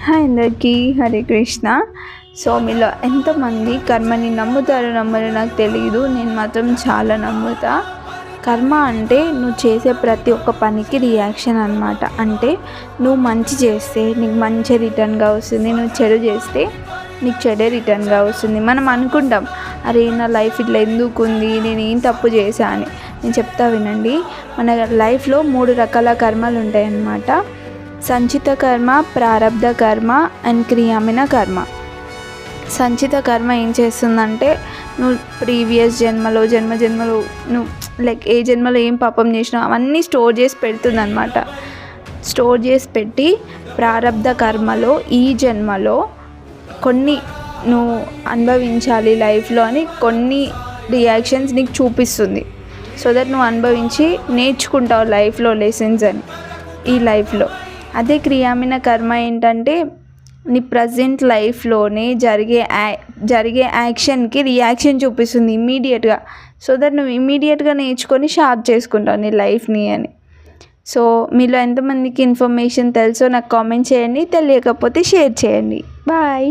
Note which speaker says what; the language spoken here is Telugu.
Speaker 1: హాయ్ అందరికీ, హరే కృష్ణ. సో మీలో ఎంతమంది కర్మని నమ్ముతారో నమ్మరో నాకు తెలియదు, నేను మాత్రం చాలా నమ్ముతా. కర్మ అంటే నువ్వు చేసే ప్రతి ఒక్క పనికి రియాక్షన్ అనమాట. అంటే నువ్వు మంచి చేస్తే నీకు మంచి రిటర్న్గా వస్తుంది, నువ్వు చెడు చేస్తే నీకు చెడే రిటర్న్గా వస్తుంది. మనం అనుకుంటాం, అరే నా లైఫ్ ఇట్లా ఎందుకు ఉంది, నేను ఏం తప్పు చేశా అని. నేను చెప్తా వినండి. మన లైఫ్లో 3 రకాల కర్మలు ఉంటాయి అన్నమాట. సంచిత కర్మ, ప్రారబ్ధ కర్మ అండ్ క్రియామిన కర్మ. సంచిత కర్మ ఏం చేస్తుందంటే, నువ్వు ప్రీవియస్ జన్మలో నువ్వు లైక్ ఏ జన్మలో ఏం పాపం చేసినావు అవన్నీ స్టోర్ చేసి పెడుతుంది అనమాట. స్టోర్ చేసి పెట్టి ప్రారబ్ధ కర్మలో ఈ జన్మలో కొన్ని నువ్వు అనుభవించాలి లైఫ్లో అని కొన్ని రియాక్షన్స్ నీకు చూపిస్తుంది. సో దట్ నువ్వు అనుభవించి నేర్చుకుంటావు లైఫ్లో లెసన్స్ అని ఈ లైఫ్లో. అదే క్రియామిన కర్మ ఏంటంటే, నీ ప్రజెంట్ లైఫ్లోనే జరిగే యాక్షన్కి రియాక్షన్ చూపిస్తుంది ఇమ్మీడియట్గా. సో దట్ నువ్వు ఇమ్మీడియట్గా నేర్చుకొని షార్ప్ చేసుకుంటావు నీ లైఫ్ని అని. సో మీలో ఎంతమందికి ఇన్ఫర్మేషన్ తెలుసో నాకు కామెంట్ చేయండి, తెలియకపోతే షేర్ చేయండి. బాయ్.